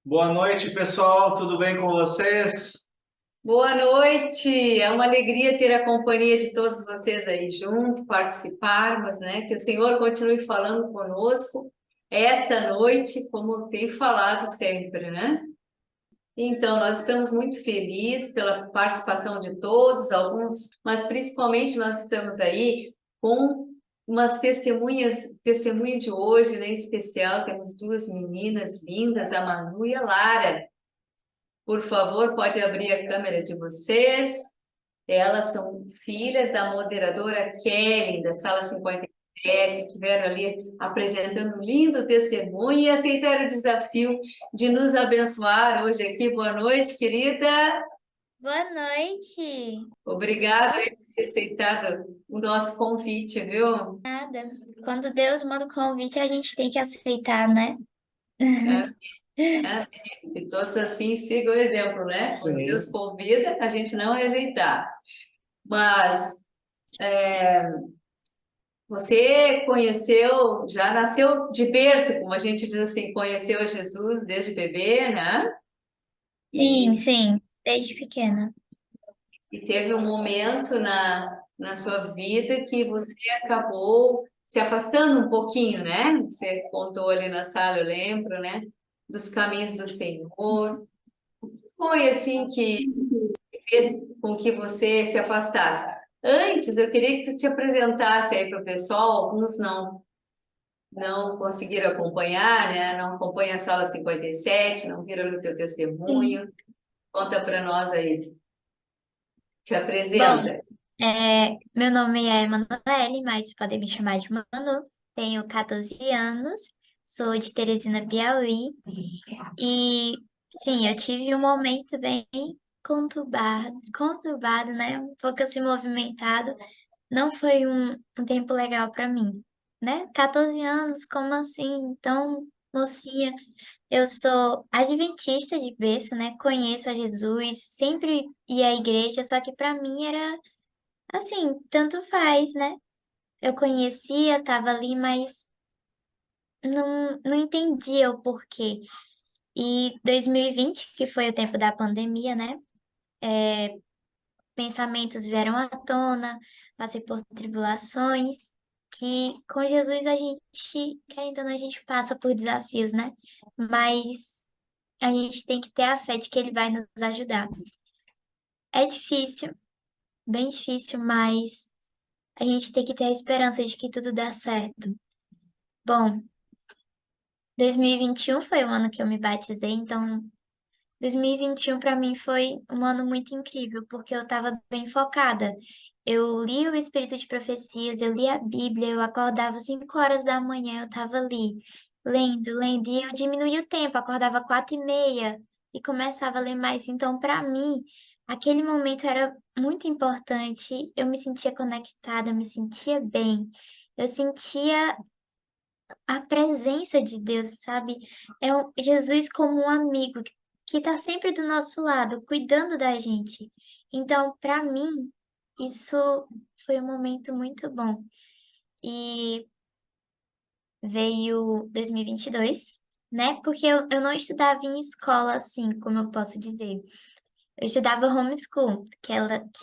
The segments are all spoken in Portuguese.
Boa noite, pessoal. Tudo bem com vocês? Boa noite, é uma alegria ter a companhia de todos vocês aí junto, participarmos, né? Que o Senhor continue falando conosco esta noite, como tem falado sempre, né? Então, nós estamos muito felizes pela participação de todos, alguns, mas principalmente nós estamos aí com umas testemunhas, testemunho de hoje, né? Em especial, temos duas meninas lindas, a Manu e a Lara. Por favor, pode abrir a câmera de vocês. Elas são filhas da moderadora Kelly, da Sala 57, estiveram ali apresentando um lindo testemunho e aceitaram o desafio de nos abençoar hoje aqui. Boa noite, querida. Boa noite. Obrigada por ter aceitado o nosso convite, viu? Nada. Quando Deus manda o convite, a gente tem que aceitar, né? É, e todos assim sigam o exemplo, né? Quando Sim. Deus convida, a gente não rejeitar. Mas você conheceu, já nasceu de berço, como a gente diz assim, conheceu Jesus desde bebê, né? Sim, E, sim, desde pequena. e teve um momento na sua vida que você acabou se afastando um pouquinho, né? Você contou ali na sala, eu lembro, né? Dos caminhos do Senhor. Foi assim que fez com que você se afastasse. Antes, eu queria que tu te apresentasse aí para o pessoal, alguns não conseguiram acompanhar, né? Não acompanha a sala 57, não viram o teu Sim. testemunho. Conta para nós aí. Te Bom, apresenta. meu nome é Emanuele, mas podem me chamar de Manu. Tenho 14 anos, sou de Teresina, Piauí. E, sim, eu tive um momento bem conturbado, né? Um pouco assim movimentado. Não foi um tempo legal para mim, né? 14 anos, como assim? Tão mocinha. Eu sou adventista de berço, né? Conheço a Jesus, sempre ia à igreja, só que para mim era assim, tanto faz, né? Eu conhecia, tava ali, mas não entendia o porquê. E 2020, que foi o tempo da pandemia, né? Pensamentos vieram à tona, passei por tribulações, que com Jesus a gente, querendo ou não, a gente passa por desafios, né? Mas a gente tem que ter a fé de que Ele vai nos ajudar. É difícil, bem difícil, mas a gente tem que ter a esperança de que tudo dá certo. Bom, 2021 foi o ano que eu me batizei, então 2021 para mim foi um ano muito incrível, porque eu estava bem focada. Eu li o Espírito de Profecias, eu li a Bíblia, eu acordava 5 horas da manhã, eu estava ali, lendo, e eu diminuía o tempo, acordava 4h30 e começava a ler mais. Então, para mim, aquele momento era muito importante, eu me sentia conectada, eu me sentia bem, eu sentia a presença de Deus, sabe? Jesus como um amigo que tá sempre do nosso lado, cuidando da gente. Então, para mim, isso foi um momento muito bom. E veio 2022, né? Porque eu não estudava em escola assim, como eu posso dizer. Eu estudava homeschool, que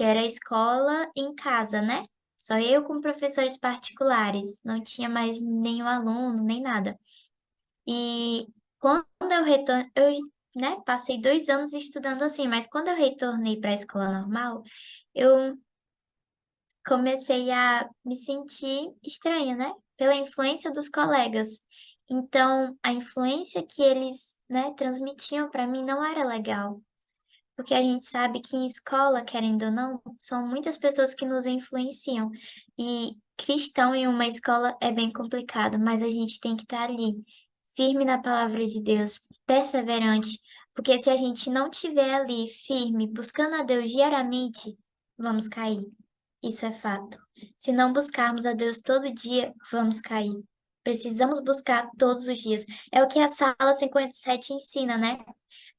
era escola em casa, né? Só eu com professores particulares, não tinha mais nenhum aluno, nem nada. E quando eu retornei, né, passei 2 anos estudando assim, mas quando eu retornei para a escola normal, eu comecei a me sentir estranha, né, pela influência dos colegas. Então, a influência que eles, né, transmitiam para mim não era legal, porque a gente sabe que em escola, querendo ou não, são muitas pessoas que nos influenciam. E cristão em uma escola é bem complicado, mas a gente tem que estar ali, firme na palavra de Deus, perseverante, porque se a gente não estiver ali firme, buscando a Deus diariamente, vamos cair. Isso é fato. Se não buscarmos a Deus todo dia, vamos cair. Precisamos buscar todos os dias. É o que a Sala 57 ensina, né?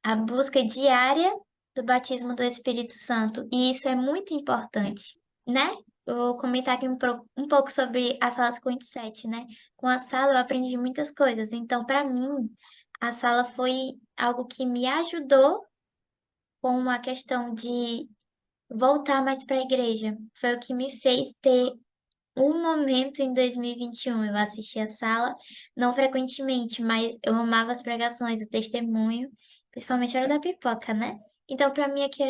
A busca diária do batismo do Espírito Santo. E isso é muito importante, né? Eu vou comentar aqui um pouco sobre a Sala 57, né? Com a sala eu aprendi muitas coisas. Então, para mim, a sala foi algo que me ajudou com a questão de voltar mais para a igreja. Foi o que me fez ter um momento em 2021. Eu assisti a sala, não frequentemente, mas eu amava as pregações, o testemunho, principalmente a hora da pipoca, né? Então, para mim, aqui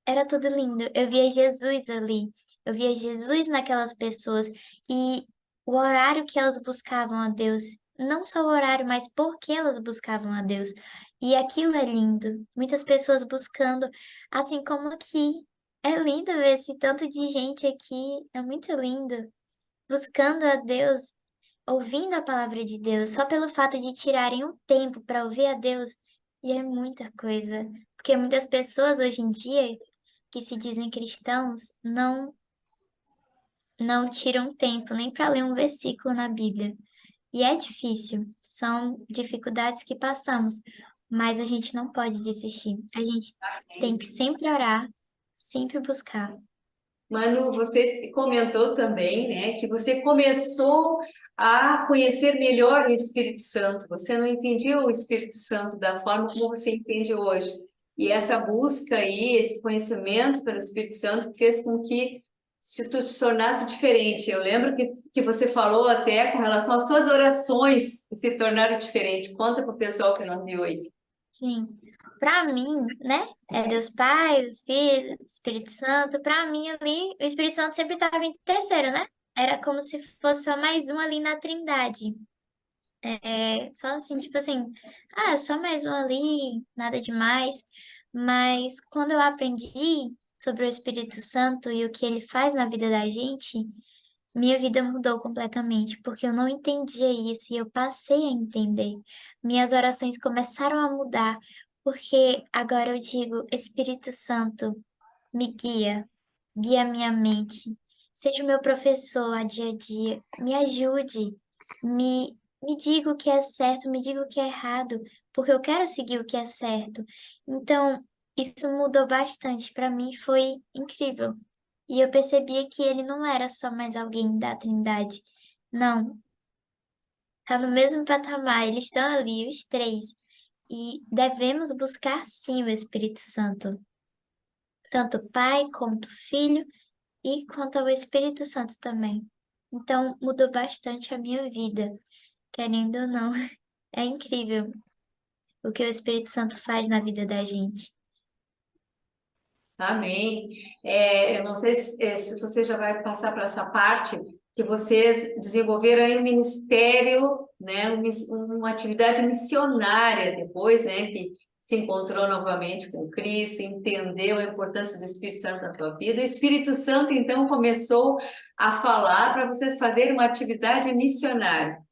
era tudo lindo. Eu via Jesus ali, eu via Jesus naquelas pessoas e o horário que elas buscavam a Deus, não só o horário, mas por que elas buscavam a Deus. E aquilo é lindo. Muitas pessoas buscando, assim como aqui. É lindo ver esse tanto de gente aqui, é muito lindo buscando a Deus, ouvindo a palavra de Deus, só pelo fato de tirarem um tempo para ouvir a Deus, e é muita coisa. Porque muitas pessoas hoje em dia que se dizem cristãos não tiram tempo nem para ler um versículo na Bíblia. E é difícil, são dificuldades que passamos, mas a gente não pode desistir. A gente tem que sempre orar, sempre buscar. Manu, você comentou também, né, que você começou a conhecer melhor o Espírito Santo. Você não entendia o Espírito Santo da forma como você entende hoje. E essa busca aí, esse conhecimento pelo Espírito Santo fez com que tu se tornasse diferente. Eu lembro que você falou até com relação às suas orações que se tornaram diferentes. Conta para o pessoal que não viu aí. Sim, para mim, né? É Deus Pai, Deus Filho, Espírito Santo. Para mim ali, o Espírito Santo sempre estava em terceiro, né? Era como se fosse só mais um ali na Trindade. Só assim, tipo assim, só mais um ali, nada demais. Mas quando eu aprendi sobre o Espírito Santo e o que ele faz na vida da gente, minha vida mudou completamente, porque eu não entendia isso e eu passei a entender. Minhas orações começaram a mudar, porque agora eu digo: Espírito Santo, me guia, guia minha mente, seja o meu professor a dia, me ajude, me diga o que é certo, me diga o que é errado, porque eu quero seguir o que é certo. Então, isso mudou bastante, para mim foi incrível. E eu percebia que ele não era só mais alguém da Trindade. Não, tá no mesmo patamar, eles estão ali, os três. E devemos buscar sim o Espírito Santo, tanto o Pai quanto o Filho e quanto ao Espírito Santo também. Então, mudou bastante a minha vida, querendo ou não. É incrível o que o Espírito Santo faz na vida da gente. Amém. Eu não sei se você já vai passar para essa parte que vocês desenvolveram aí um ministério, né, uma atividade missionária depois, né, que se encontrou novamente com Cristo, entendeu a importância do Espírito Santo na tua vida. O Espírito Santo então começou a falar para vocês fazerem uma atividade missionária.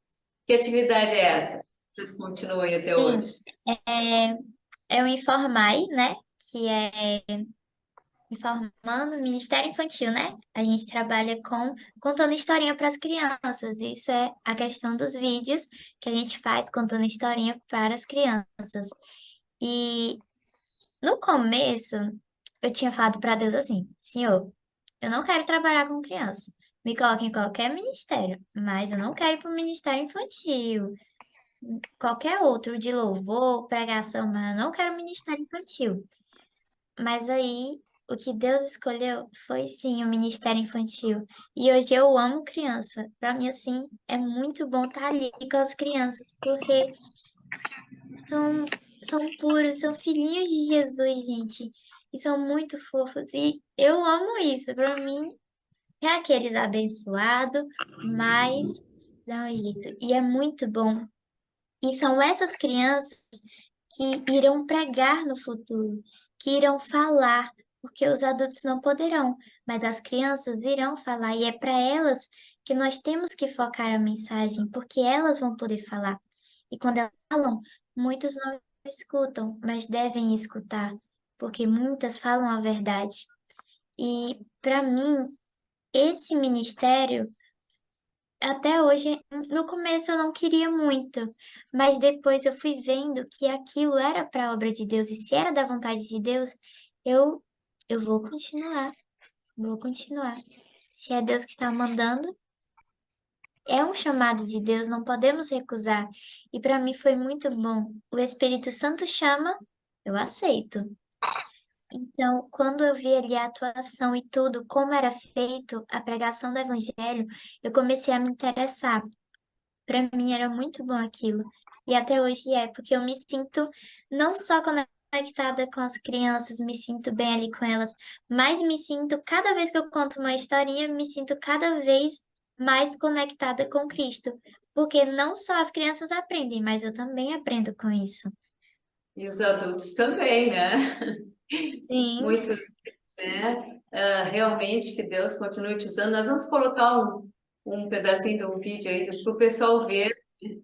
Que atividade é essa? Vocês continuam aí até Sim, hoje? é, é o Informai, né? Que é informando o Ministério Infantil, né? A gente trabalha com contando historinha para as crianças. Isso é a questão dos vídeos que a gente faz contando historinha para as crianças. E no começo, eu tinha falado para Deus assim: Senhor, eu não quero trabalhar com criança. Me coloque em qualquer ministério, mas eu não quero ir para o Ministério Infantil. Qualquer outro de louvor, pregação, mas eu não quero Ministério Infantil. Mas aí, o que Deus escolheu foi sim o Ministério Infantil. E hoje eu amo criança. Para mim, assim, é muito bom estar ali com as crianças, porque são puros, são filhinhos de Jesus, gente. E são muito fofos. E eu amo isso. Para mim, é aqueles abençoados, mas dá um jeito. E é muito bom. E são essas crianças que irão pregar no futuro, que irão falar, porque os adultos não poderão, mas as crianças irão falar, e é para elas que nós temos que focar a mensagem, porque elas vão poder falar. E quando elas falam, muitos não escutam, mas devem escutar, porque muitas falam a verdade. E para mim, esse ministério até hoje, no começo eu não queria muito, mas depois eu fui vendo que aquilo era para a obra de Deus e se era da vontade de Deus, eu eu vou continuar, vou continuar. Se é Deus que está mandando, É um chamado de Deus, não podemos recusar. E para mim foi muito bom. O Espírito Santo chama, eu aceito. Então, quando eu vi ali a atuação e tudo, como era feito a pregação do Evangelho, eu comecei a me interessar. Para mim era muito bom aquilo. E até hoje é, porque eu me sinto não só conectada com as crianças, me sinto bem ali com elas, mas me sinto, cada vez que eu conto uma historinha, me sinto cada vez mais conectada com Cristo. Porque não só as crianças aprendem, mas eu também aprendo com isso. E os adultos também, né? Sim, Muito, né? Realmente que Deus continue te usando. Nós vamos colocar um pedacinho de um vídeo aí para o pessoal ver,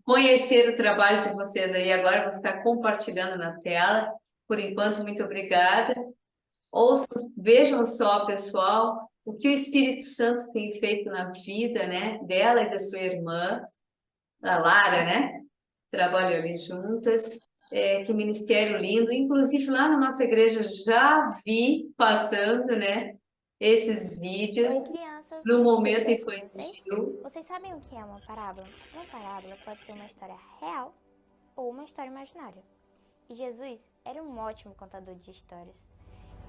conhecer o trabalho de vocês aí. Agora você está compartilhando na tela. Por enquanto, muito obrigada. Ouçam, vejam só, pessoal, o que o Espírito Santo tem feito na vida, né, dela e da sua irmã, a Lara, né? Trabalham ali juntas. Que ministério lindo. Inclusive, lá na nossa igreja já vi passando, né, esses vídeos Oi, crianças, no tudo momento bem com vocês? infantil. Vocês sabem o que é uma parábola? Uma parábola pode ser uma história real ou uma história imaginária. E Jesus era um ótimo contador de histórias.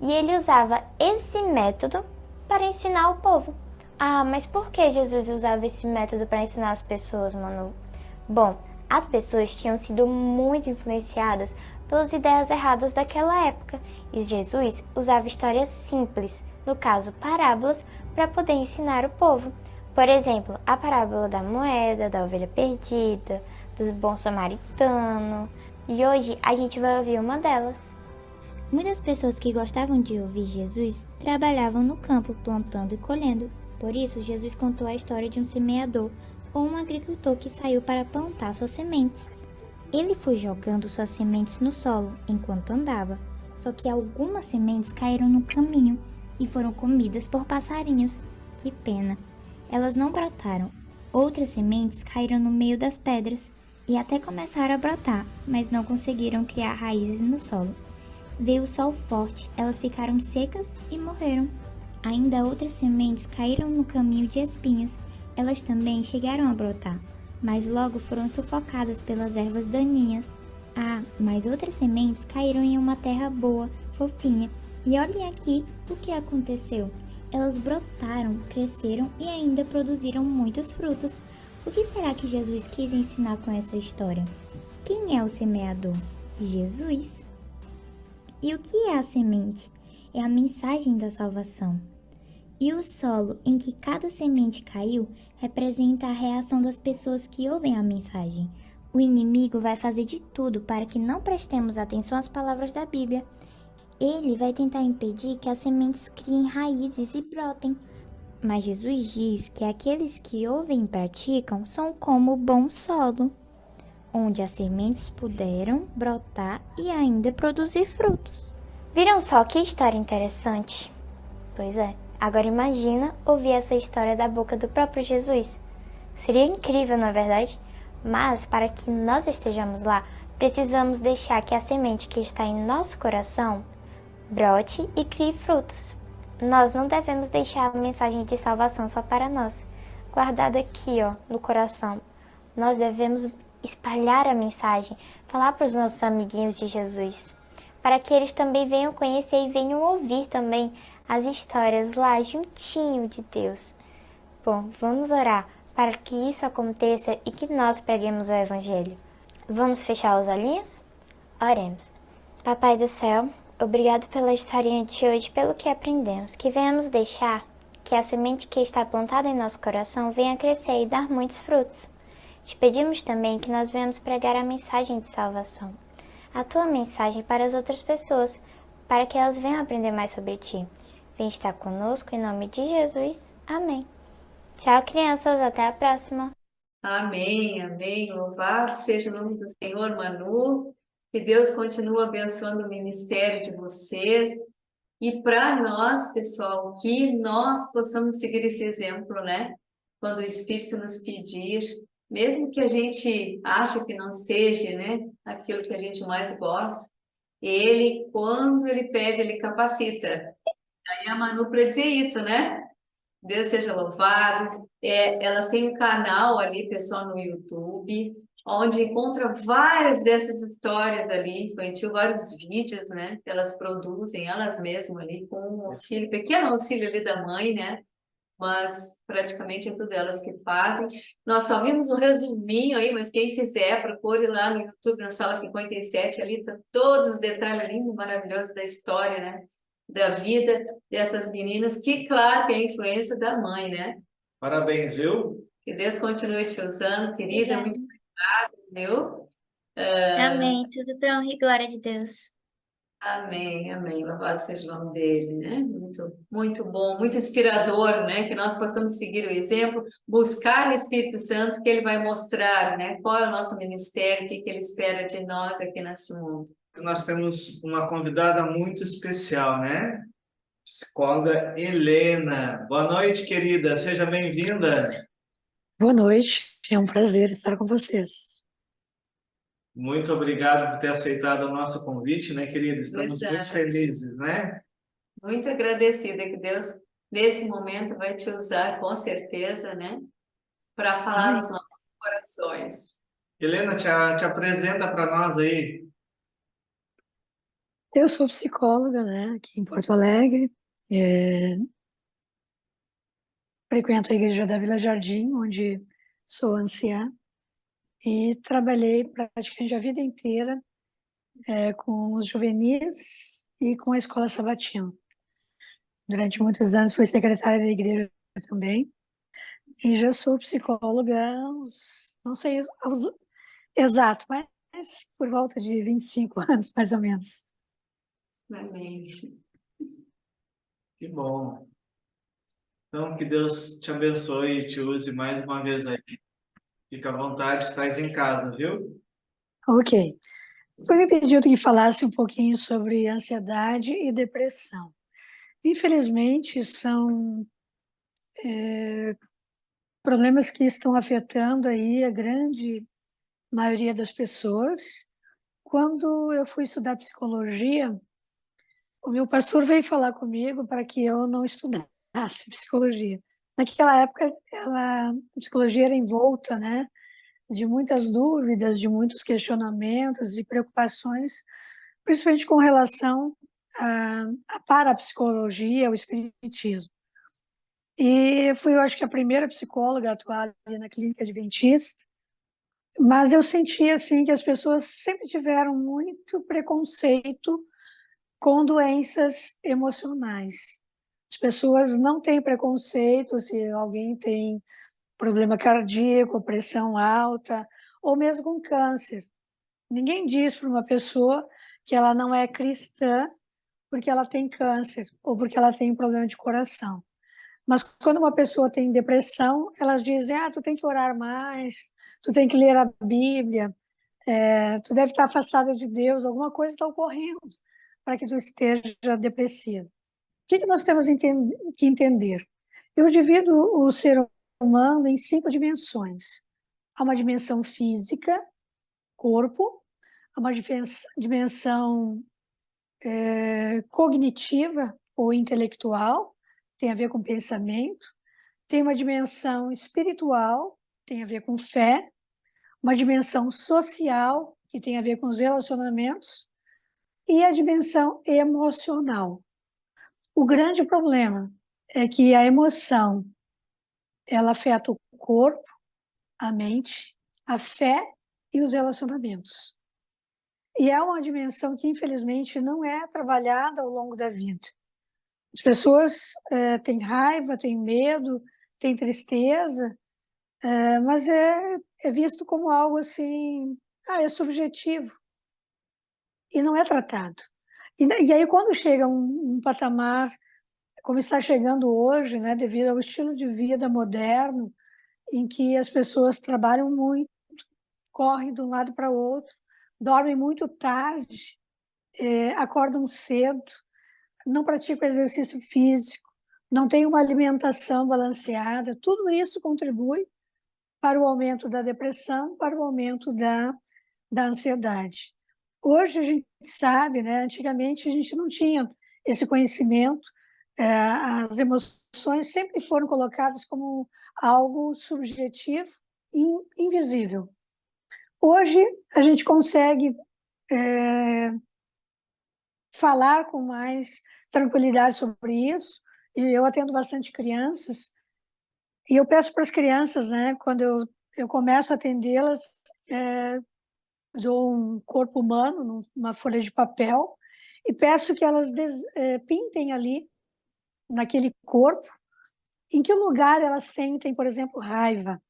E ele usava esse método para ensinar o povo. Ah, mas por que Jesus usava esse método para ensinar as pessoas, Manu? Bom, as pessoas tinham sido muito influenciadas pelas ideias erradas daquela época e Jesus usava histórias simples, no caso parábolas, para poder ensinar o povo. Por exemplo, a parábola da moeda, da ovelha perdida, do bom samaritano. E hoje a gente vai ouvir uma delas. Muitas pessoas que gostavam de ouvir Jesus trabalhavam no campo plantando e colhendo. Por isso, Jesus contou a história de um semeador ou um agricultor que saiu para plantar suas sementes. Ele foi jogando suas sementes no solo enquanto andava, só que algumas sementes caíram no caminho e foram comidas por passarinhos. Que pena! Elas não brotaram. Outras sementes caíram no meio das pedras e até começaram a brotar, mas não conseguiram criar raízes no solo. Veio o sol forte, elas ficaram secas e morreram. Ainda outras sementes caíram no caminho de espinhos. Elas também chegaram a brotar, mas logo foram sufocadas pelas ervas daninhas. Ah, mas outras sementes caíram em uma terra boa, fofinha. E olhem aqui o que aconteceu. Elas brotaram, cresceram e ainda produziram muitos frutos. O que será que Jesus quis ensinar com essa história? Quem é o semeador? Jesus. E o que é a semente? É a mensagem da salvação. E o solo em que cada semente caiu representa a reação das pessoas que ouvem a mensagem. O inimigo vai fazer de tudo para que não prestemos atenção às palavras da Bíblia. Ele vai tentar impedir que as sementes criem raízes e brotem. Mas Jesus diz que aqueles que ouvem e praticam são como o bom solo, onde as sementes puderam brotar e ainda produzir frutos. Viram só que história interessante? Pois é. Agora imagina ouvir essa história da boca do próprio Jesus. Seria incrível, não é verdade? Mas para que nós estejamos lá, precisamos deixar que a semente que está em nosso coração brote e crie frutos. Nós não devemos deixar a mensagem de salvação só para nós, guardada aqui, no coração. Nós devemos espalhar a mensagem, falar para os nossos amiguinhos de Jesus, para que eles também venham conhecer e venham ouvir também as histórias lá juntinho de Deus. Bom, vamos orar para que isso aconteça e que nós preguemos o Evangelho. Vamos fechar os olhinhos? Oremos. Papai do céu, obrigado pela historinha de hoje, pelo que aprendemos. Que venhamos deixar que a semente que está plantada em nosso coração venha crescer e dar muitos frutos. Te pedimos também que nós venhamos pregar a mensagem de salvação, a tua mensagem para as outras pessoas, para que elas venham aprender mais sobre ti. Vem estar conosco em nome de Jesus. Amém. Tchau, crianças. Até a próxima. Amém, amém. Louvado seja o nome do Senhor, Manu. Que Deus continue abençoando o ministério de vocês. E para nós, pessoal, que nós possamos seguir esse exemplo, né? Quando o Espírito nos pedir, mesmo que a gente ache que não seja, né, aquilo que a gente mais gosta, ele, quando ele pede, ele capacita. Aí a Manu para dizer isso, né? Deus seja louvado. Elas têm um canal ali, pessoal, no YouTube, onde encontra várias dessas histórias ali, infantil, vários vídeos, né, que elas produzem, elas mesmas ali, com um auxílio, pequeno auxílio ali da mãe, né, mas praticamente é tudo elas que fazem. Nós só vimos um resuminho aí, mas quem quiser, procure lá no YouTube, na sala 57, ali tá todos os detalhes lindos, maravilhosos da história, né? Da vida dessas meninas, que, claro, tem a influência da mãe, né? Parabéns, viu? Que Deus continue te usando, querida, muito Obrigada. viu? Amém. Tudo para honra e glória de Deus. Amém, amém. Louvado seja o nome dele, né? Muito, muito bom, muito inspirador, né? Que nós possamos seguir o exemplo, buscar no Espírito Santo que ele vai mostrar, né? Qual é o nosso ministério, o que que ele espera de nós aqui nesse mundo. Nós temos uma convidada muito especial, né? Psicóloga Helena. Boa noite, querida. Seja bem-vinda. Boa noite, é um prazer estar com vocês. Muito obrigado por ter aceitado o nosso convite, né, querida? Estamos muito Verdade. felizes, né? Muito agradecida que Deus, nesse momento, vai te usar, com certeza, né? Para falar Amém. nos nossos corações. Helena, te apresenta para nós aí. Eu sou psicóloga, né, aqui em Porto Alegre. Frequento a igreja da Vila Jardim, onde sou anciã, e trabalhei praticamente a vida inteira com os juvenis e com a escola sabatina. Durante muitos anos fui secretária da igreja também, e já sou psicóloga, não sei exato, mas por volta de 25 anos, mais ou menos. Amém. Que bom. Então, que Deus te abençoe e te use mais uma vez aí. Fica à vontade, estás em casa, viu? Ok. Foi me pedido que falasse um pouquinho sobre ansiedade e depressão. Infelizmente, são problemas que estão afetando aí a grande maioria das pessoas. Quando eu fui estudar psicologia, o meu pastor veio falar comigo para que eu não estudasse psicologia. Naquela época, a psicologia era envolta, né, de muitas dúvidas, de muitos questionamentos e preocupações, principalmente com relação à parapsicologia, ao espiritismo. E fui, eu acho que a primeira psicóloga a atuar ali na clínica adventista, mas eu senti assim que as pessoas sempre tiveram muito preconceito com doenças emocionais. As pessoas não têm preconceito se alguém tem problema cardíaco, pressão alta, ou mesmo com câncer. Ninguém diz para uma pessoa que ela não é cristã porque ela tem câncer ou porque ela tem um problema de coração. Mas quando uma pessoa tem depressão, elas dizem, tu tem que orar mais, tu tem que ler a Bíblia, tu deve estar afastada de Deus, alguma coisa está ocorrendo para que tu esteja depressivo. O que nós temos que entender? Eu divido o ser humano em 5 dimensões. Há uma dimensão física, corpo, há uma dimensão cognitiva ou intelectual, tem a ver com pensamento, tem uma dimensão espiritual, tem a ver com fé, uma dimensão social, que tem a ver com os relacionamentos, e a dimensão emocional. O grande problema é que a emoção, ela afeta o corpo, a mente, a fé e os relacionamentos. E é uma dimensão que, infelizmente, não é trabalhada ao longo da vida. As pessoas têm raiva, têm medo, têm tristeza, mas é visto como algo assim, é subjetivo. E não é tratado. E aí, quando chega um patamar, como está chegando hoje, né, devido ao estilo de vida moderno, em que as pessoas trabalham muito, correm de um lado para o outro, dormem muito tarde, acordam cedo, não praticam exercício físico, não têm uma alimentação balanceada, tudo isso contribui para o aumento da depressão, para o aumento da ansiedade. Hoje a gente sabe, né, antigamente a gente não tinha esse conhecimento, As emoções sempre foram colocadas como algo subjetivo e invisível. Hoje, a gente consegue falar com mais tranquilidade sobre isso, e eu atendo bastante crianças, e eu peço para as crianças, né, quando eu começo a atendê-las, dou um corpo humano, uma folha de papel, e peço que elas pintem ali, naquele corpo, em que lugar elas sentem, por exemplo, raiva.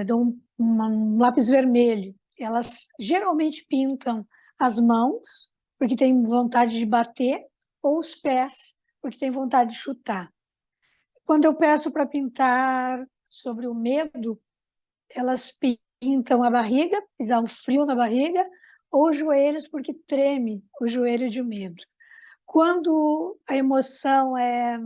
Dou um lápis vermelho. Elas geralmente pintam as mãos, porque têm vontade de bater, ou os pés, porque têm vontade de chutar. Quando eu peço para pintar sobre o medo, elas pintam a barriga, dá um frio na barriga, ou os joelhos, porque treme o joelho de medo. Quando a emoção é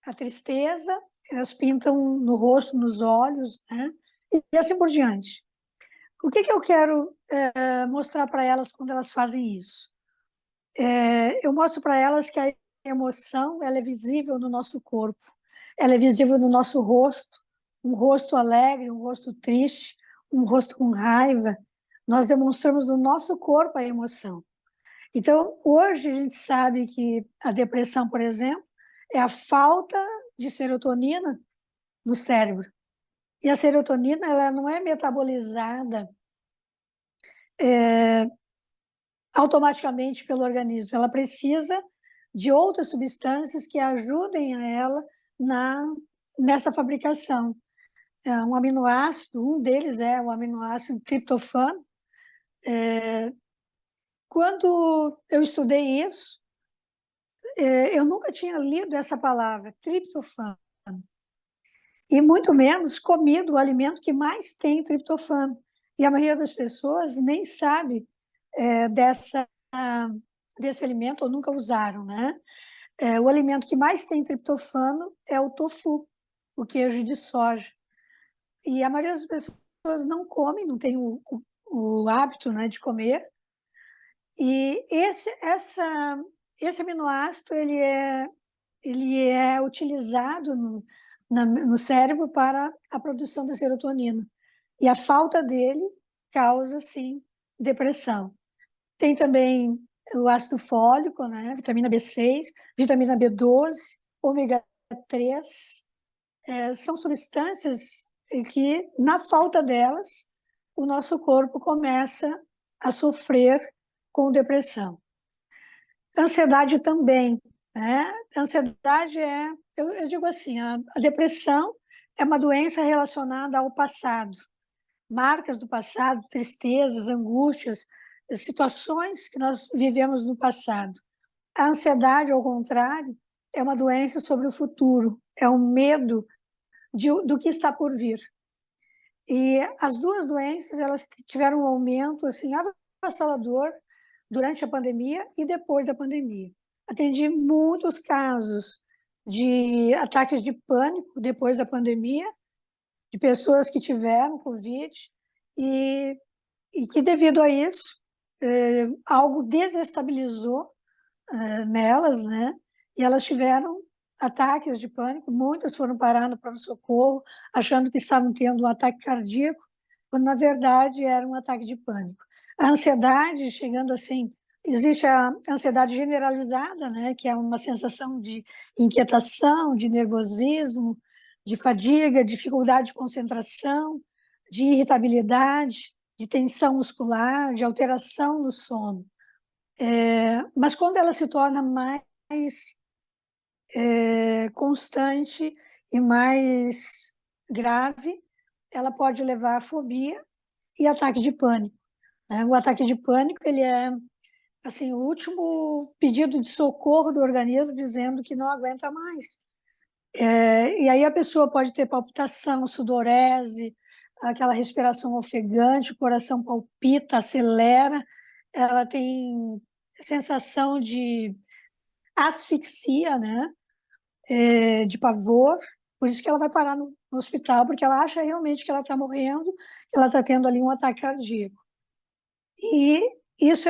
a tristeza, elas pintam no rosto, nos olhos, né? E assim por diante. O que eu quero mostrar para elas quando elas fazem isso? Eu mostro para elas que a emoção ela é visível no nosso corpo, ela é visível no nosso rosto, um rosto alegre, um rosto triste, um rosto com raiva. Nós demonstramos no nosso corpo a emoção. Então, hoje a gente sabe que a depressão, por exemplo, é a falta de serotonina no cérebro. E a serotonina ela não é metabolizada automaticamente pelo organismo. Ela precisa de outras substâncias que ajudem a ela nessa fabricação. Um aminoácido, um deles é o aminoácido triptofano. Quando eu estudei isso, eu nunca tinha lido essa palavra, triptofano, e muito menos comido o alimento que mais tem triptofano. E a maioria das pessoas nem sabe desse alimento ou nunca usaram, né? O alimento que mais tem triptofano é o tofu, o queijo de soja. E a maioria das pessoas não comem, não tem o hábito, né, de comer. E esse aminoácido ele é utilizado no cérebro para a produção da serotonina. E a falta dele causa, sim, depressão. Tem também o ácido fólico, né? Vitamina B6, vitamina B12, ômega 3. São substâncias que, na falta delas, o nosso corpo começa a sofrer com depressão. Ansiedade também, né? Ansiedade eu digo assim, a depressão é uma doença relacionada ao passado. Marcas do passado, tristezas, angústias, situações que nós vivemos no passado. A ansiedade, ao contrário, é uma doença sobre o futuro, é um medo do que está por vir. E as duas doenças elas tiveram um aumento assim, avassalador durante a pandemia e depois da pandemia. Atendi muitos casos de ataques de pânico depois da pandemia, de pessoas que tiveram Covid e que, devido a isso, algo desestabilizou nelas, né? E elas tiveram ataques de pânico, muitas foram parar no pronto-socorro, achando que estavam tendo um ataque cardíaco, quando, na verdade, era um ataque de pânico. A ansiedade, chegando assim, existe a ansiedade generalizada, né? Que é uma sensação de inquietação, de nervosismo, de fadiga, dificuldade de concentração, de irritabilidade, de tensão muscular, de alteração no sono. Mas quando ela se torna mais constante e mais grave, ela pode levar a fobia e ataque de pânico. Né? O ataque de pânico ele é assim, o último pedido de socorro do organismo dizendo que não aguenta mais. E aí a pessoa pode ter palpitação, sudorese, aquela respiração ofegante, o coração palpita, acelera, ela tem sensação de asfixia, né? De pavor, por isso que ela vai parar no hospital, porque ela acha realmente que ela está morrendo, que ela está tendo ali um ataque cardíaco. E isso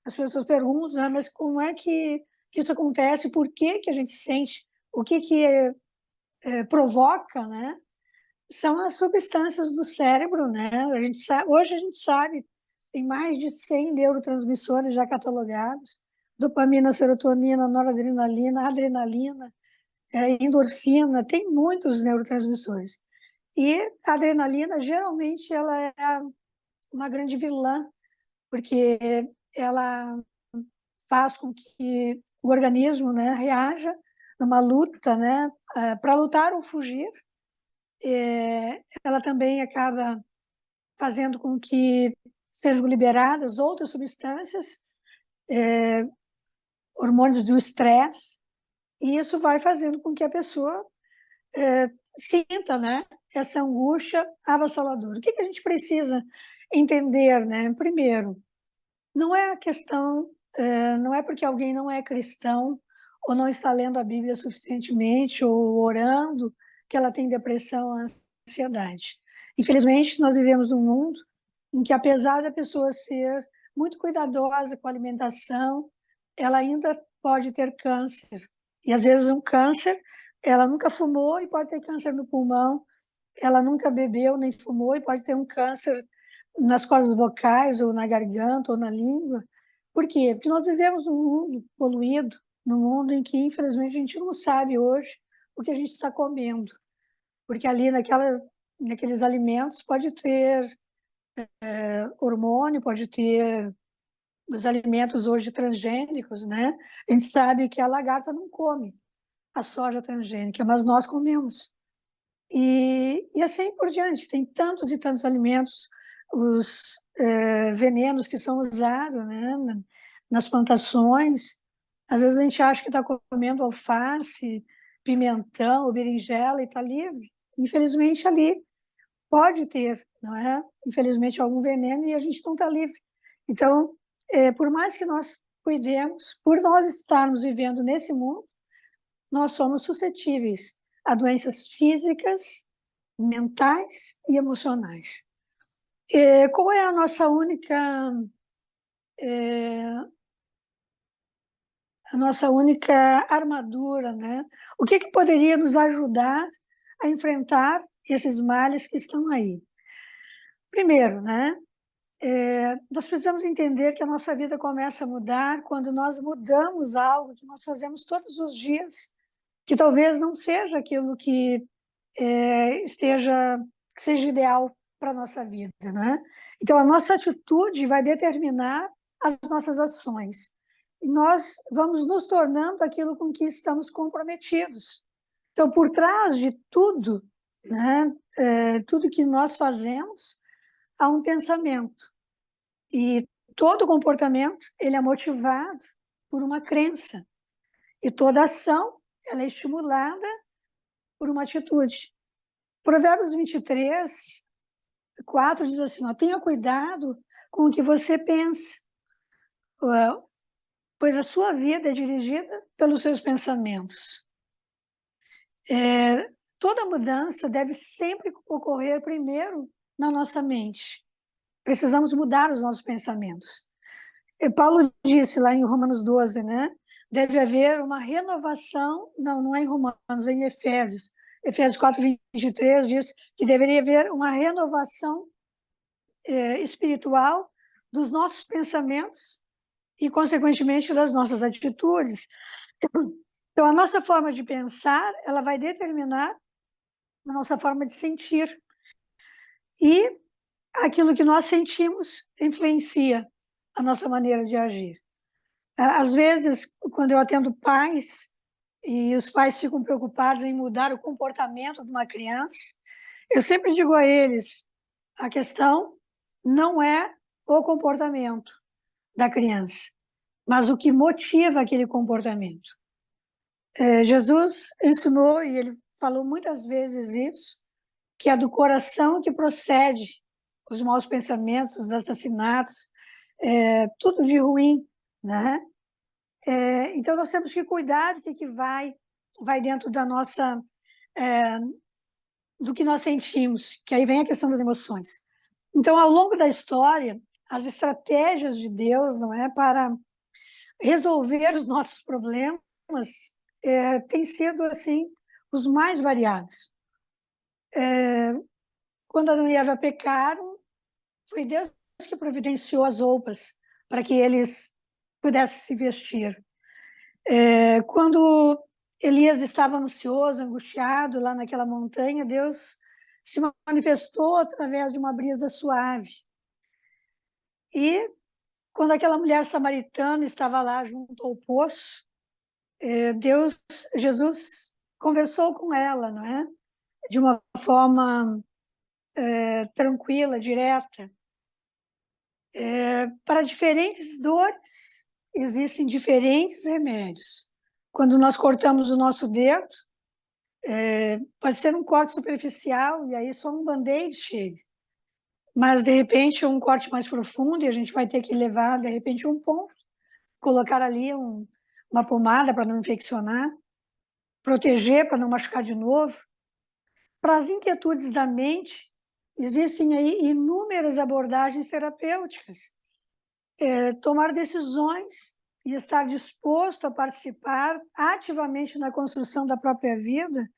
as pessoas perguntam, né, mas como é que que isso acontece, por que que a gente sente, o que que provoca, né? São as substâncias do cérebro, né? A gente sabe, hoje a gente sabe, tem mais de 100 neurotransmissores já catalogados, dopamina, serotonina, noradrenalina, adrenalina, endorfina, tem muitos neurotransmissores. E a adrenalina, geralmente, ela é uma grande vilã, porque ela faz com que o organismo, né, reaja numa luta, né, para lutar ou fugir. Ela também acaba fazendo com que sejam liberadas outras substâncias, hormônios do estresse, e isso vai fazendo com que a pessoa sinta, né, essa angústia avassaladora. O que que a gente precisa entender, né? Primeiro, não é a questão, não é porque alguém não é cristão ou não está lendo a Bíblia suficientemente ou orando que ela tem depressão ou ansiedade. Infelizmente, nós vivemos num mundo em que, apesar da pessoa ser muito cuidadosa com a alimentação, ela ainda pode ter câncer. E, às vezes, um câncer, ela nunca fumou e pode ter câncer no pulmão, ela nunca bebeu nem fumou e pode ter um câncer nas cordas vocais, ou na garganta, ou na língua. Por quê? Porque nós vivemos num mundo poluído, num mundo em que, infelizmente, a gente não sabe hoje o que a gente está comendo. Porque ali naqueles alimentos pode ter hormônio, pode ter os alimentos hoje transgênicos, né? A gente sabe que a lagarta não come a soja transgênica, mas nós comemos. E assim por diante, tem tantos e tantos alimentos, os venenos que são usados, né, nas plantações. Às vezes a gente acha que está comendo alface, pimentão ou berinjela e está livre. Infelizmente ali pode ter, não é? Infelizmente algum veneno e a gente não está livre. Então, por mais que nós cuidemos, por nós estarmos vivendo nesse mundo, nós somos suscetíveis a doenças físicas, mentais e emocionais. Qual é a nossa única armadura, né? O que que poderia nos ajudar a enfrentar esses males que estão aí? Primeiro, né? Nós precisamos entender que a nossa vida começa a mudar quando nós mudamos algo que nós fazemos todos os dias, que talvez não seja aquilo que seja ideal para a nossa vida, né? Então, a nossa atitude vai determinar as nossas ações. E nós vamos nos tornando aquilo com que estamos comprometidos. Então, por trás de tudo, né, tudo que nós fazemos, há um pensamento. E todo comportamento, ele é motivado por uma crença. E toda ação, ela é estimulada por uma atitude. Provérbios 23, 4 diz assim, ó, tenha cuidado com o que você pensa, pois a sua vida é dirigida pelos seus pensamentos. Toda mudança deve sempre ocorrer primeiro na nossa mente. Precisamos mudar os nossos pensamentos. Paulo disse lá em Romanos 12, né? Deve haver uma renovação, não é em Romanos, é em Efésios. Efésios 4, 23 diz que deveria haver uma renovação espiritual dos nossos pensamentos e, consequentemente, das nossas atitudes. Então, a nossa forma de pensar, ela vai determinar a nossa forma de sentir. E aquilo que nós sentimos influencia a nossa maneira de agir. Às vezes, quando eu atendo pais, e os pais ficam preocupados em mudar o comportamento de uma criança, eu sempre digo a eles, a questão não é o comportamento da criança, mas o que motiva aquele comportamento. Jesus ensinou, e ele falou muitas vezes isso, que é do coração que procede os maus pensamentos, os assassinatos, tudo de ruim, né? Então, nós temos que cuidar do que vai dentro da nossa, do que nós sentimos, que aí vem a questão das emoções. Então, ao longo da história, as estratégias de Deus, não é, para resolver os nossos problemas tem sido assim os mais variados. Quando Adão e Eva pecaram, foi Deus que providenciou as roupas para que eles pudessem se vestir. Quando Elias estava ansioso, angustiado lá naquela montanha, Deus se manifestou através de uma brisa suave. E quando aquela mulher samaritana estava lá junto ao poço, Jesus conversou com ela, não é? De uma forma tranquila, direta. Para diferentes dores, existem diferentes remédios. Quando nós cortamos o nosso dedo, pode ser um corte superficial e aí só um band-aid chega. Mas, de repente, um corte mais profundo e a gente vai ter que levar, de repente, um ponto, colocar ali uma pomada para não infeccionar, proteger para não machucar de novo. Para as inquietudes da mente, existem aí inúmeras abordagens terapêuticas. Tomar decisões e estar disposto a participar ativamente na construção da própria vida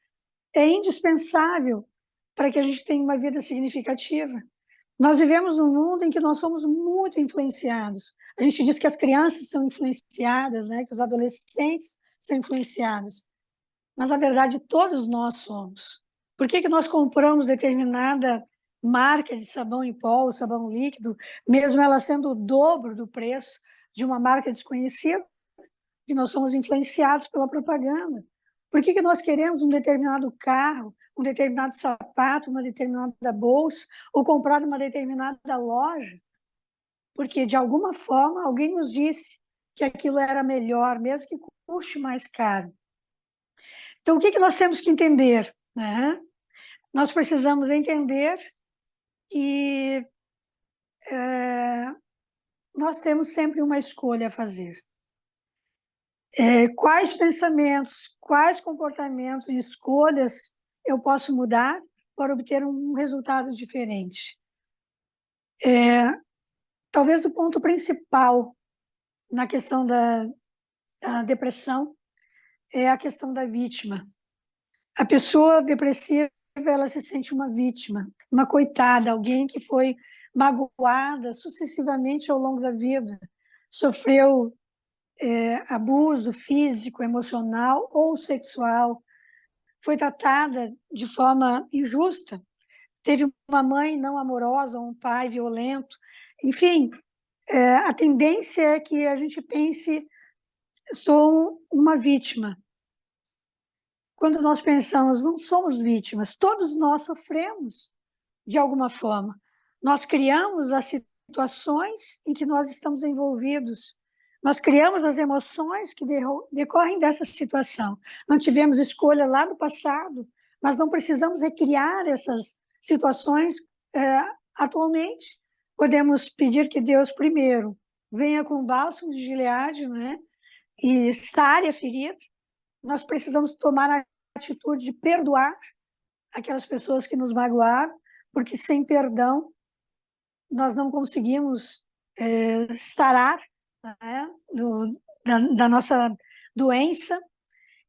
é indispensável para que a gente tenha uma vida significativa. Nós vivemos num mundo em que nós somos muito influenciados. A gente diz que as crianças são influenciadas, né? Que os adolescentes são influenciados. Mas, na verdade, todos nós somos. Por que nós compramos determinada marca de sabão em pó, sabão líquido, mesmo ela sendo o dobro do preço de uma marca desconhecida? E nós somos influenciados pela propaganda. Por que nós queremos um determinado carro, um determinado sapato, uma determinada bolsa, ou comprar numa determinada loja? Porque, de alguma forma, alguém nos disse que aquilo era melhor, mesmo que custe mais caro. Então, o que nós temos que entender, né? Nós precisamos entender que nós temos sempre uma escolha a fazer. Quais pensamentos, quais comportamentos e escolhas eu posso mudar para obter um resultado diferente? Talvez o ponto principal na questão da depressão é a questão da vítima. A pessoa depressiva, ela se sente uma vítima, uma coitada, alguém que foi magoada sucessivamente ao longo da vida, sofreu abuso físico, emocional ou sexual, foi tratada de forma injusta, teve uma mãe não amorosa, um pai violento, enfim, a tendência é que a gente pense, sou uma vítima. Quando nós pensamos, não somos vítimas, todos nós sofremos de alguma forma. Nós criamos as situações em que nós estamos envolvidos. Nós criamos as emoções que decorrem dessa situação. Não tivemos escolha lá no passado, mas não precisamos recriar essas situações atualmente. Podemos pedir que Deus, primeiro, venha com o bálsamo de Gileade, né, e sare a ferida. Nós precisamos tomar a atitude de perdoar aquelas pessoas que nos magoaram, porque sem perdão nós não conseguimos sarar, né, da nossa doença.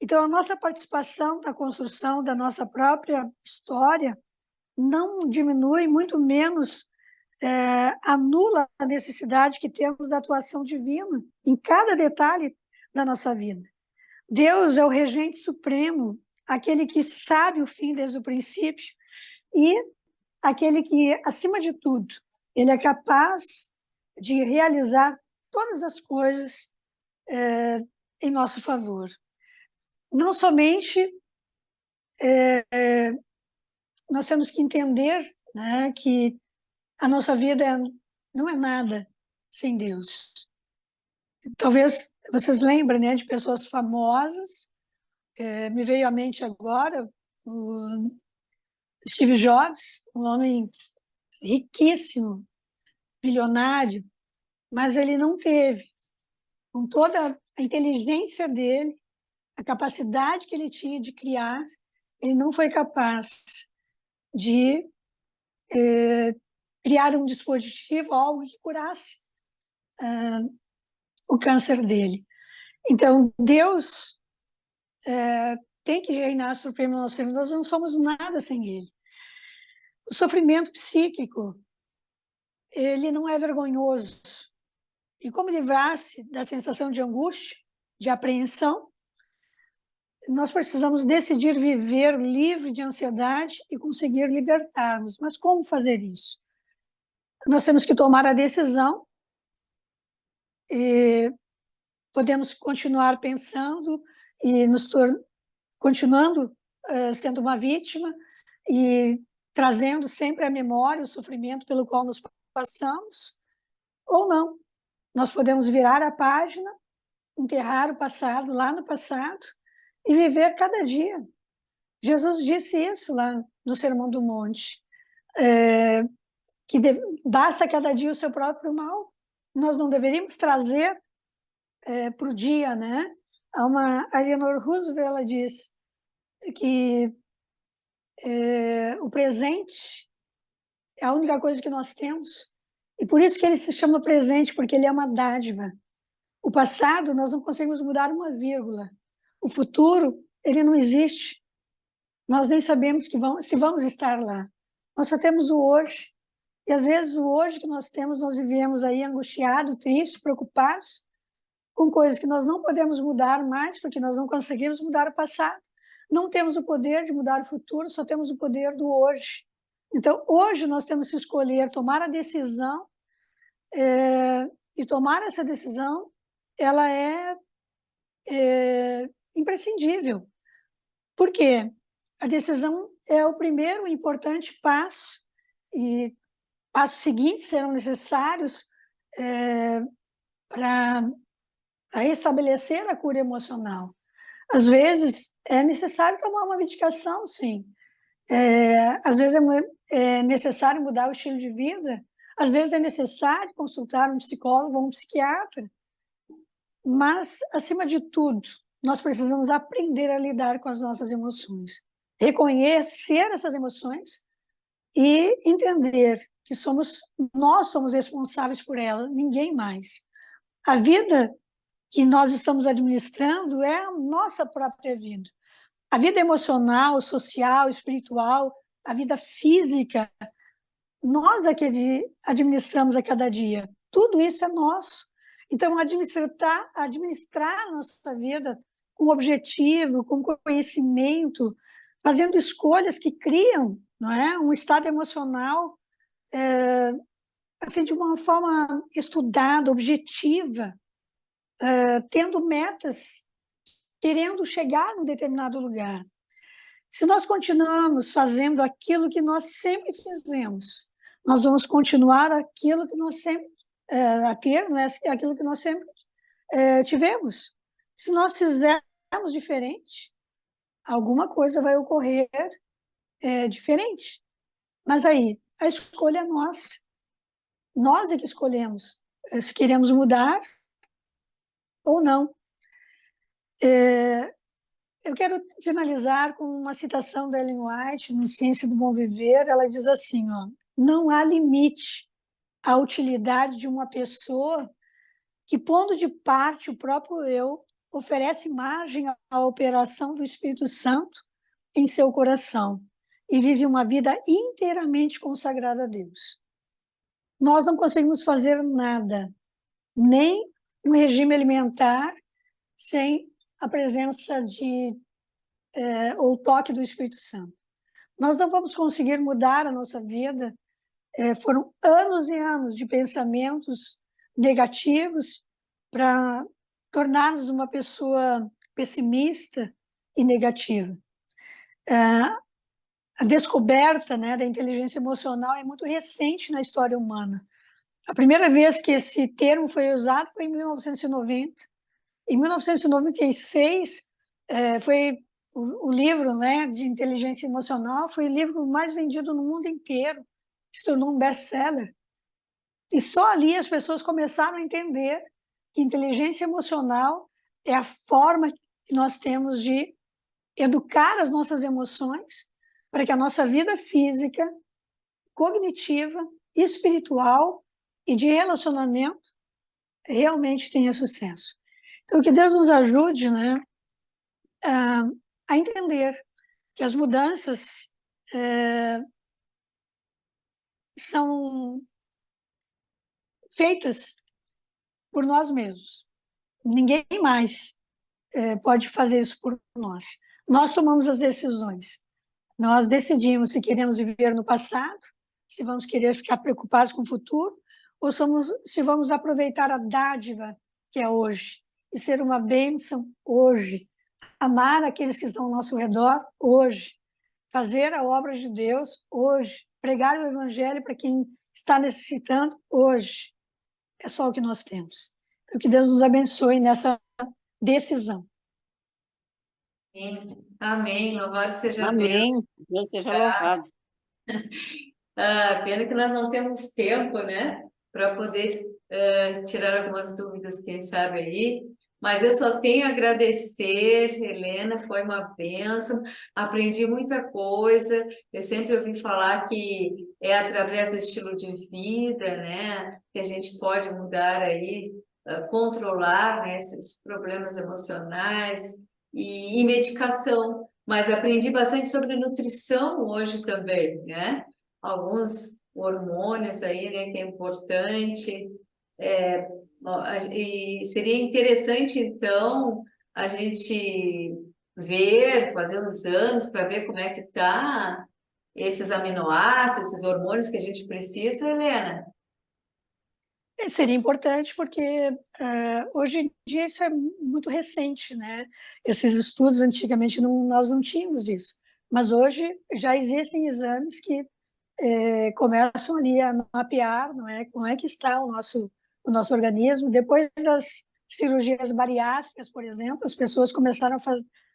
Então, a nossa participação na construção da nossa própria história não diminui, muito menos anula a necessidade que temos da atuação divina em cada detalhe da nossa vida. Deus é o regente supremo, aquele que sabe o fim desde o princípio e aquele que, acima de tudo, ele é capaz de realizar todas as coisas em nosso favor. Não somente nós temos que entender, né, que a nossa vida não é nada sem Deus. Talvez vocês lembrem, né, de pessoas famosas. Me veio à mente agora o Steve Jobs, um homem riquíssimo, bilionário, mas ele não teve, com toda a inteligência dele, a capacidade que ele tinha de criar, ele não foi capaz de criar um dispositivo, algo que curasse o câncer dele. Então, Deus tem que reinar supremo no nosso ser. Nós não somos nada sem ele. O sofrimento psíquico, ele não é vergonhoso. E como livrar-se da sensação de angústia, de apreensão, nós precisamos decidir viver livre de ansiedade e conseguir libertar-nos. Mas como fazer isso? Nós temos que tomar a decisão e podemos continuar pensando e continuando sendo uma vítima e trazendo sempre à memória o sofrimento pelo qual nos passamos, ou não. Nós podemos virar a página, enterrar o passado lá no passado e viver cada dia. Jesus disse isso lá no Sermão do Monte, que basta cada dia o seu próprio mal. Nós não deveríamos trazer para o dia, né? A Eleanor Roosevelt, ela diz que o presente é a única coisa que nós temos, e por isso que ele se chama presente, porque ele é uma dádiva. O passado, nós não conseguimos mudar uma vírgula. O futuro, ele não existe. Nós nem sabemos se vamos estar lá. Nós só temos o hoje. E às vezes o hoje que nós temos, nós vivemos aí angustiados, tristes, preocupados, com coisas que nós não podemos mudar mais, porque nós não conseguimos mudar o passado. Não temos o poder de mudar o futuro, só temos o poder do hoje. Então, hoje nós temos que escolher, tomar a decisão, e tomar essa decisão, ela é imprescindível. Por quê? A decisão é o primeiro importante passo, e passos seguintes serão necessários para restabelecer a cura emocional. Às vezes, é necessário tomar uma medicação, sim. Às vezes é necessário mudar o estilo de vida. Às vezes é necessário consultar um psicólogo ou um psiquiatra. Mas, acima de tudo, nós precisamos aprender a lidar com as nossas emoções. Reconhecer essas emoções e entender que nós somos responsáveis por elas, ninguém mais. A vida que nós estamos administrando é a nossa própria vida. A vida emocional, social, espiritual, a vida física, nós é que administramos a cada dia. Tudo isso é nosso. Então, administrar a nossa vida com objetivo, com conhecimento, fazendo escolhas que criam, não é, um estado emocional assim, de uma forma estudada, objetiva, tendo metas, querendo chegar num determinado lugar. Se nós continuamos fazendo aquilo que nós sempre fizemos, nós vamos continuar aquilo que nós sempre aquilo que nós sempre tivemos. Se nós fizermos diferente, alguma coisa vai ocorrer diferente. Mas aí, a escolha é nossa. Nós é que escolhemos se queremos mudar ou não. Eu quero finalizar com uma citação da Ellen White, no Ciência do Bom Viver. Ela diz assim, não há limite à utilidade de uma pessoa que, pondo de parte o próprio eu, oferece margem à operação do Espírito Santo em seu coração e vive uma vida inteiramente consagrada a Deus. Nós não conseguimos fazer nada, nem um regime alimentar, sem a presença ou o toque do Espírito Santo. Nós não vamos conseguir mudar a nossa vida. Foram anos e anos de pensamentos negativos para tornar-nos uma pessoa pessimista e negativa. A descoberta, né, da inteligência emocional é muito recente na história humana. A primeira vez que esse termo foi usado foi em 1990. Em 1996, foi o livro, né, de inteligência emocional, foi o livro mais vendido no mundo inteiro, se tornou um best-seller. E só ali as pessoas começaram a entender que inteligência emocional é a forma que nós temos de educar as nossas emoções para que a nossa vida física, cognitiva, espiritual e de relacionamento realmente tenha sucesso. Então, que Deus nos ajude, né, a entender que as mudanças são feitas por nós mesmos. Ninguém mais pode fazer isso por nós. Nós tomamos as decisões. Nós decidimos se queremos viver no passado, se vamos querer ficar preocupados com o futuro, ou se vamos aproveitar a dádiva que é hoje e ser uma bênção hoje, amar aqueles que estão ao nosso redor hoje, fazer a obra de Deus hoje, pregar o evangelho para quem está necessitando hoje. É só o que nós temos. Então, que Deus nos abençoe nessa decisão. Amém. Louvado seja Deus. Amém. Deus seja louvado. Pena que nós não temos tempo, né, para poder tirar algumas dúvidas, quem sabe aí. Mas eu só tenho a agradecer, Helena, foi uma bênção, aprendi muita coisa. Eu sempre ouvi falar que é através do estilo de vida, né, que a gente pode mudar aí, controlar, né, esses problemas emocionais e medicação. Mas aprendi bastante sobre nutrição hoje também, né? Alguns hormônios aí, né, que é importante. E seria interessante, então, a gente fazer uns exames para ver como é que tá esses aminoácidos, esses hormônios que a gente precisa, Helena. Seria importante porque hoje em dia isso é muito recente, né? Esses estudos antigamente nós não tínhamos isso, mas hoje já existem exames que começam ali a mapear, não é, como é que está o nosso organismo. Depois das cirurgias bariátricas, por exemplo, as pessoas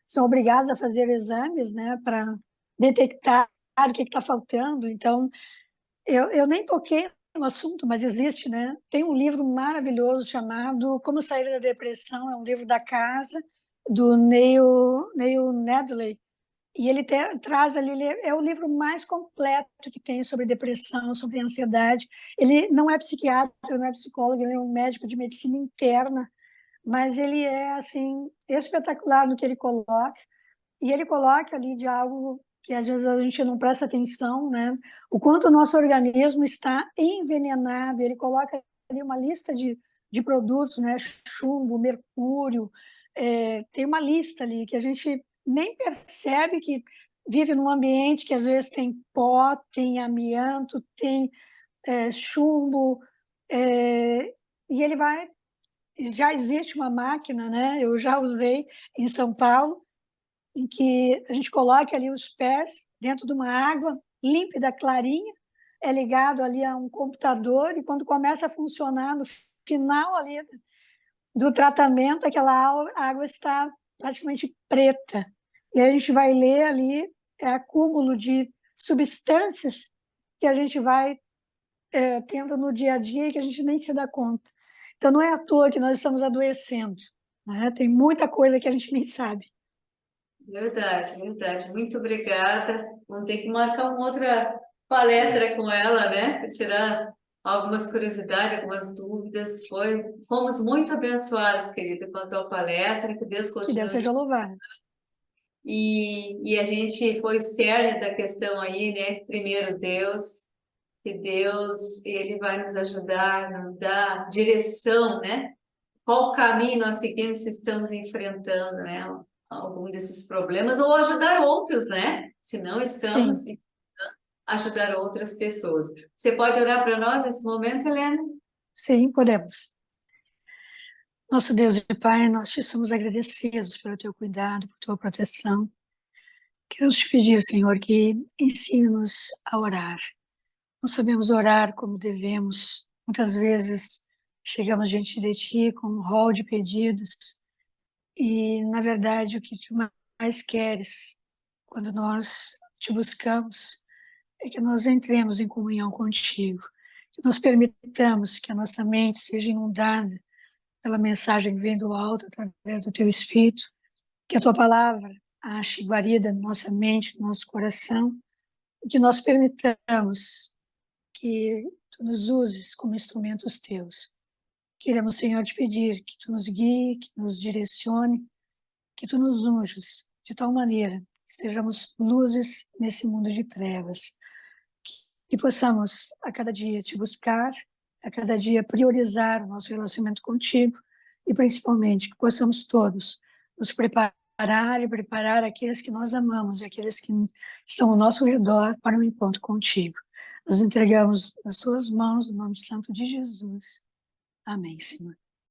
são obrigadas a fazer exames, né, para detectar o que está faltando. Então, eu nem toquei no assunto, mas existe, né? Tem um livro maravilhoso chamado Como Sair da Depressão, é um livro da casa, do Neil Nedley, e ele traz ali, ele é o livro mais completo que tem sobre depressão, sobre ansiedade. Ele não é psiquiatra, não é psicólogo, ele é um médico de medicina interna, mas ele é, assim, espetacular no que ele coloca. E ele coloca ali de algo que às vezes a gente não presta atenção, né? O quanto o nosso organismo está envenenado. Ele coloca ali uma lista de produtos, né? Chumbo, mercúrio, tem uma lista ali que a gente nem percebe que vive num ambiente que às vezes tem pó, tem amianto, tem chumbo, e ele vai... Já existe uma máquina, né? Eu já usei em São Paulo, em que a gente coloca ali os pés dentro de uma água límpida, clarinha, é ligado ali a um computador, e quando começa a funcionar, no final ali do tratamento, aquela água está praticamente preta. E a gente vai ler ali acúmulo de substâncias que a gente vai tendo no dia a dia e que a gente nem se dá conta. Então, não é à toa que nós estamos adoecendo, né? Tem muita coisa que a gente nem sabe. Verdade, verdade. Muito obrigada. Vamos ter que marcar uma outra palestra com ela, né? Para tirar algumas curiosidades, algumas dúvidas. Fomos muito abençoados, querida, com a tua palestra. Que Deus Que continue. Deus seja louvado. E a gente foi o cerne da questão aí, né? Primeiro Deus, que Deus, ele vai nos ajudar, nos dar direção, né? Qual caminho nós seguimos se estamos enfrentando, né? Algum desses problemas, ou ajudar outros, né? Se não estamos, Sim. ajudar outras pessoas. Você pode orar para nós nesse momento, Helena? Sim, podemos. Nosso Deus e Pai, nós te somos agradecidos pelo teu cuidado, por tua proteção. Queremos te pedir, Senhor, que ensine-nos a orar. Não sabemos orar como devemos. Muitas vezes chegamos diante de ti com um rol de pedidos e, na verdade, o que tu mais queres quando nós te buscamos é que nós entremos em comunhão contigo, que nós permitamos que a nossa mente seja inundada pela mensagem que vem do alto através do teu Espírito, que a tua palavra ache guarida na nossa mente, no nosso coração, e que nós permitamos que tu nos uses como instrumentos teus. Queremos, Senhor, te pedir que tu nos guie, que nos direcione, que tu nos unjas de tal maneira que sejamos luzes nesse mundo de trevas, que possamos a cada dia te buscar, a cada dia priorizar o nosso relacionamento contigo e principalmente que possamos todos nos preparar e preparar aqueles que nós amamos e aqueles que estão ao nosso redor para um encontro contigo. Nos entregamos nas tuas mãos, no nome santo de Jesus. Amém, Senhor.